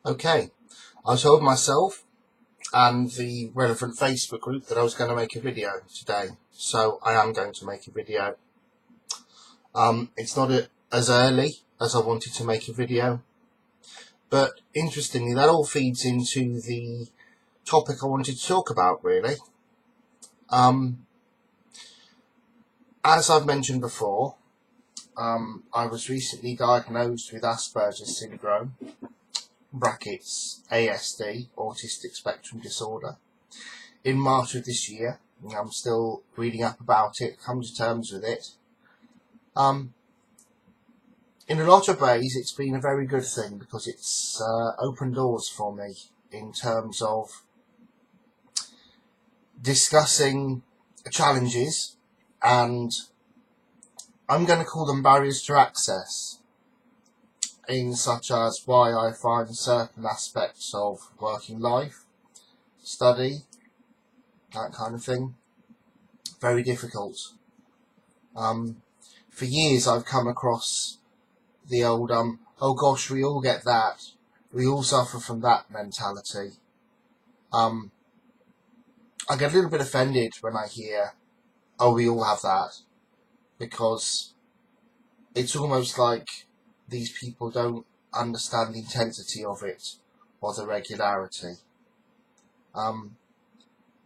Okay, I told myself and the relevant Facebook group that I was going to make a video today, so I am going to make a video. It's not as early as I wanted to make a video, but interestingly that all feeds into the topic I wanted to talk about, really. As I've mentioned before, I was recently diagnosed with Aspergers syndrome, brackets ASD, autistic spectrum disorder, in March of this year. I'm still reading up about it, come to terms with it. In a lot of ways it's been a very good thing because it's opened doors for me in terms of discussing challenges, and I'm going to call them barriers to access, in such as why I find certain aspects of working life, study, that kind of thing, very difficult. For years I've come across the old, oh gosh, we all get that, we all suffer from that mentality. I get a little bit offended when I hear, oh, we all have that, because it's almost like these people don't understand the intensity of it or the regularity.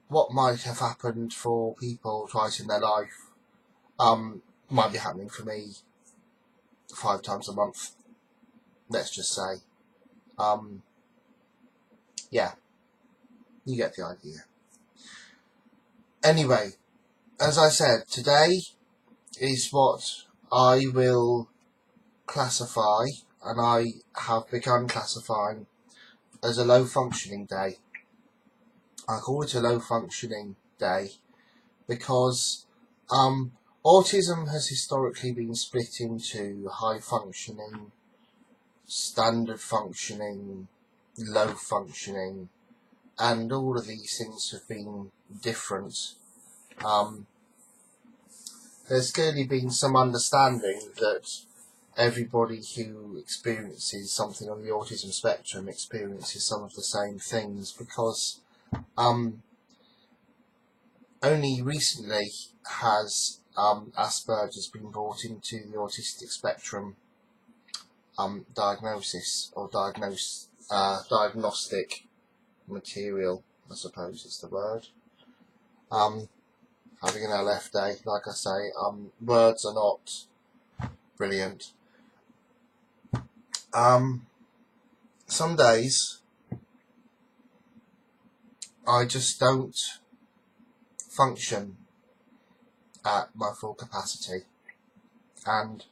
What might have happened for people twice in their life might be happening for me 5 times a month, let's just say. Yeah, you get the idea. Anyway, as I said, today is what I will classify, and I have begun classifying, as a low functioning day. I call it a low functioning day because autism has historically been split into high functioning, standard functioning, low functioning, and all of these things have been different. There's clearly been some understanding that everybody who experiences something on the autism spectrum experiences some of the same things, because only recently has Asperger's been brought into the autistic spectrum diagnosis, or diagnostic material, I suppose is the word. Having an LF day, like I say, words are not brilliant. Some days I just don't function at my full capacity, and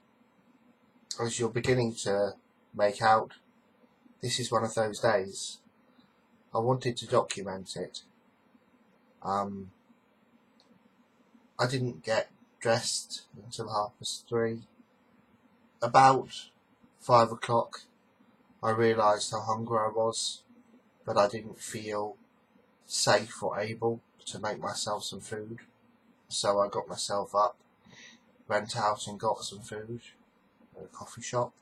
as you're beginning to make out, this is one of those days. I wanted to document it. I didn't get dressed until 3:30. About 5 o'clock I realised how hungry I was, but I didn't feel safe or able to make myself some food, so I got myself up, went out and got some food at a coffee shop.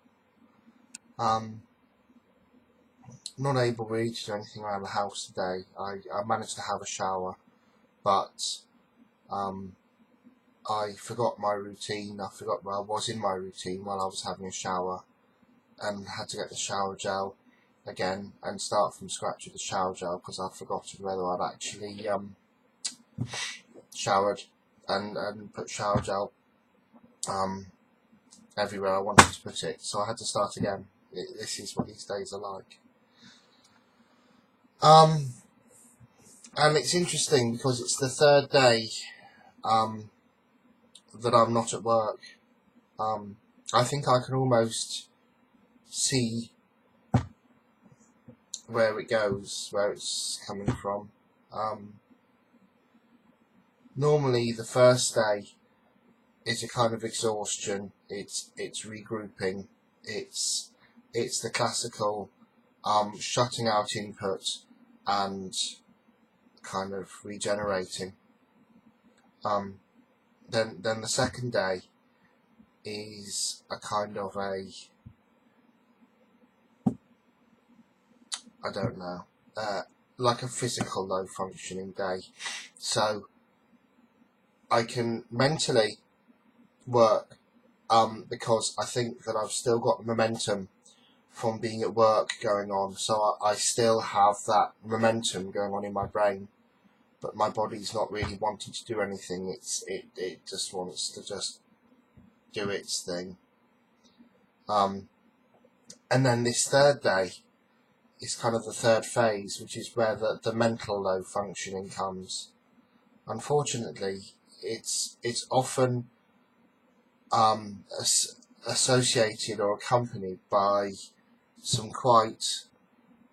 Not able really to do anything around the house today. I managed to have a shower, but I forgot my routine. I forgot where I was in my routine while I was having a shower, and had to get the shower gel again and start from scratch with the shower gel, because I'd forgotten whether I'd actually showered and put shower gel everywhere I wanted to put it, so I had to start again. This is what these days are like. And it's interesting because it's the third day that I'm not at work. I think I can almost see where it goes, where it's coming from. Normally the first day is a kind of exhaustion, it's regrouping, it's the classical shutting out input and kind of regenerating. Then the second day is a kind of a I don't know, like a physical low functioning day. So I can mentally work, because I think that I've still got momentum from being at work going on, so I still have that momentum going on in my brain, but my body's not really wanting to do anything. It just wants to just do its thing. And then this third day is kind of the third phase, which is where the mental low functioning comes. Unfortunately, it's often associated or accompanied by some quite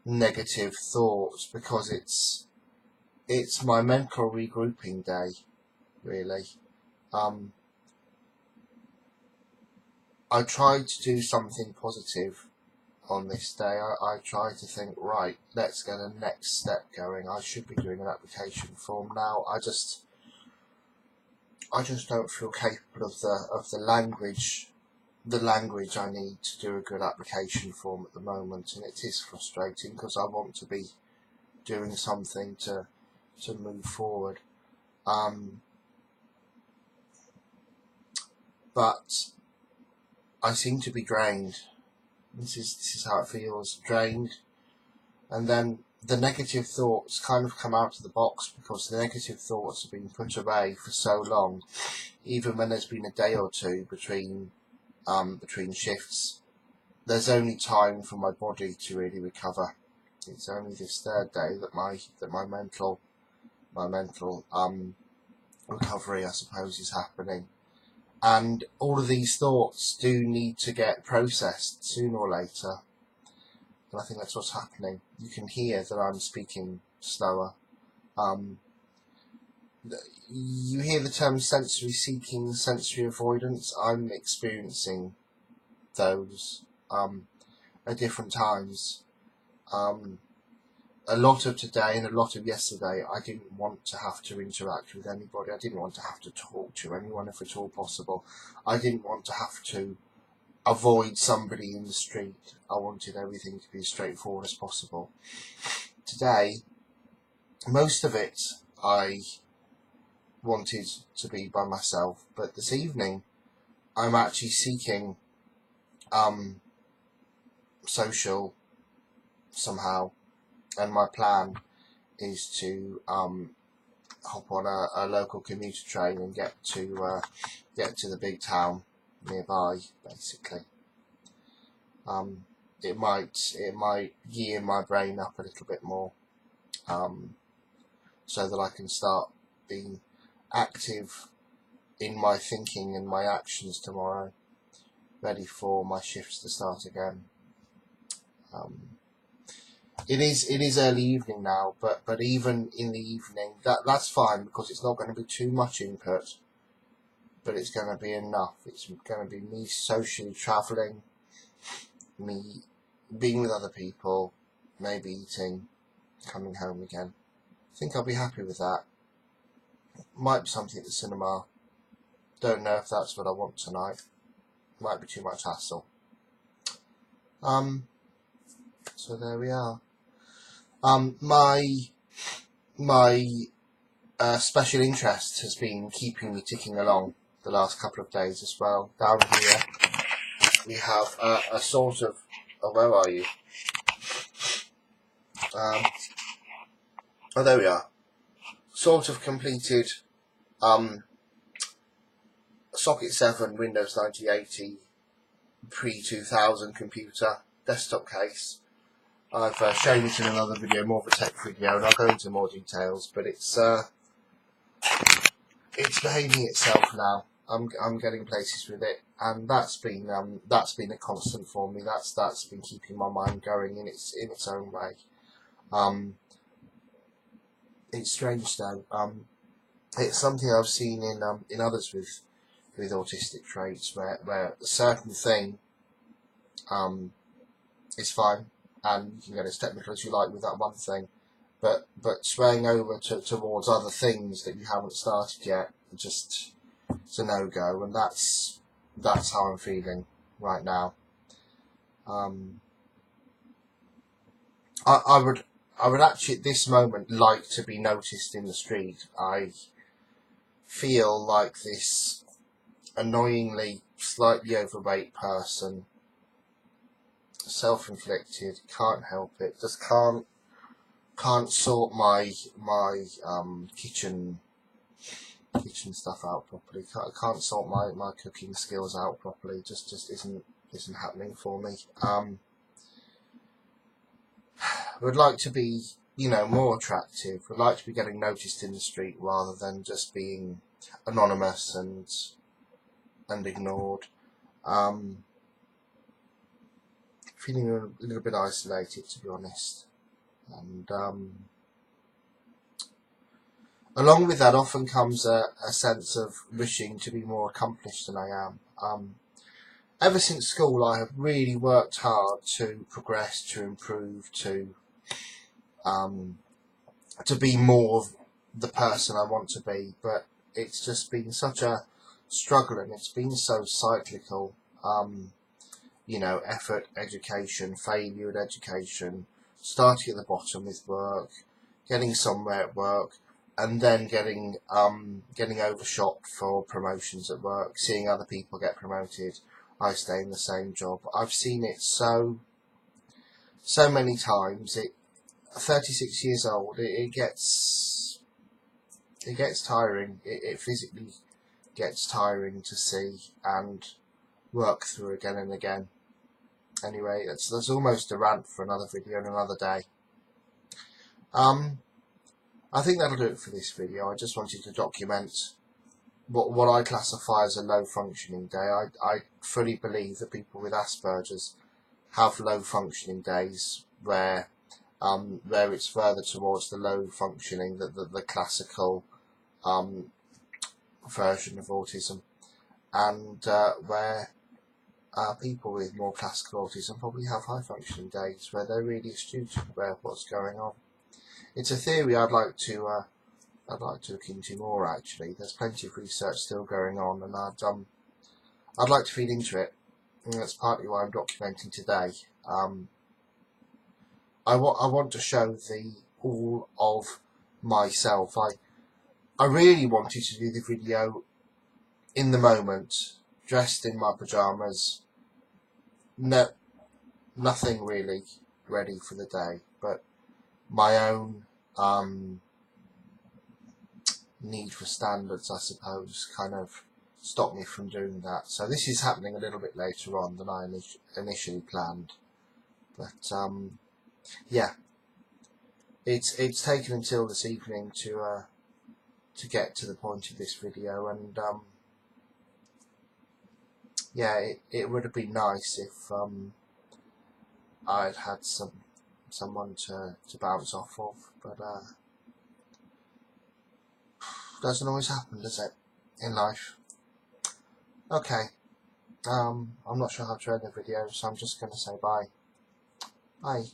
negative thoughts, because it's my mental regrouping day, really. I tried to do something positive on this day. I tried to think, right, let's get a next step going. I should be doing an application form now. I just don't feel capable of the language I need to do a good application form at the moment, and it is frustrating because I want to be doing something to move forward. But I seem to be drained. This is how it feels, drained. And then the negative thoughts kind of come out of the box, because the negative thoughts have been put away for so long. Even when there's been a day or two between shifts, there's only time for my body to really recover. It's only this third day that my mental recovery, I suppose, is happening. And all of these thoughts do need to get processed sooner or later. And I think that's what's happening. You can hear that I'm speaking slower. You hear the term sensory seeking, sensory avoidance. I'm experiencing those at different times. A lot of today and a lot of yesterday, I didn't want to have to interact with anybody. I didn't want to have to talk to anyone if at all possible. I didn't want to have to avoid somebody in the street. I wanted everything to be as straightforward as possible. Today, most of it I wanted to be by myself, but this evening I'm actually seeking social somehow, and my plan is to hop on a local commuter train and get to the big town nearby, basically. It might gear my brain up a little bit more, so that I can start being active in my thinking and my actions tomorrow, ready for my shifts to start again. It is early evening now, but even in the evening, that's fine, because it's not going to be too much input, but it's going to be enough. It's going to be me socially travelling, me being with other people, maybe eating, coming home again. I think I'll be happy with that. Might be something at the cinema. Don't know if that's what I want tonight. Might be too much hassle. So there we are. My special interest has been keeping me ticking along the last couple of days as well. Down here we have a sort of, where are you? There we are. Sort of completed Socket 7 Windows 9080 pre-2000 computer desktop case. I've shown it in another video, more of a tech video, and I'll go into more details, but it's behaving itself now. I'm getting places with it, and that's been a constant for me. That's been keeping my mind going in its own way. It's strange though. It's something I've seen in others with autistic traits, where a certain thing is fine, and you can get as technical as you like with that one thing, but swaying over towards other things that you haven't started yet, it's a no-go, and that's how I'm feeling right now. I would actually at this moment like to be noticed in the street. I feel like this annoyingly slightly overweight person, self-inflicted, can't help it, just can't sort my kitchen stuff out properly. Can't sort my cooking skills out properly. Just isn't happening for me. Would like to be, more attractive. Would like to be getting noticed in the street rather than just being anonymous and ignored. Feeling a little bit isolated, to be honest. And along with that often comes a sense of wishing to be more accomplished than I am. Ever since school, I have really worked hard to progress, to improve, to be more of the person I want to be, but it's just been such a struggle, and it's been so cyclical. Effort, education, failure at education, starting at the bottom with work, getting somewhere at work, and then getting overshot for promotions at work, seeing other people get promoted, I stay in the same job. I've seen it so many times. 36 years old, it gets tiring. It physically gets tiring to see and work through again and again. Anyway, that's almost a rant for another video and another day. I think that'll do it for this video. I just wanted to document what I classify as a low functioning day. I fully believe that people with Aspergers have low functioning days where it's further towards the low functioning, the classical version of autism, and where people with more classical autism probably have high functioning days where they're really astute about what's going on. It's a theory I'd like to look into more. Actually, there's plenty of research still going on, and I'd like to feed into it. And that's partly why I'm documenting today. I want to show all of myself. I really wanted to do the video in the moment, dressed in my pajamas. No, nothing really ready for the day, but my own need for standards, I suppose, kind of stopped me from doing that. So this is happening a little bit later on than I initially planned. But yeah, it's taken until this evening to get to the point of this video, and yeah, it would have been nice if I'd had someone to bounce off of, but doesn't always happen, does it, in life? Okay, I'm not sure how to end the video, so I'm just going to say bye. Bye.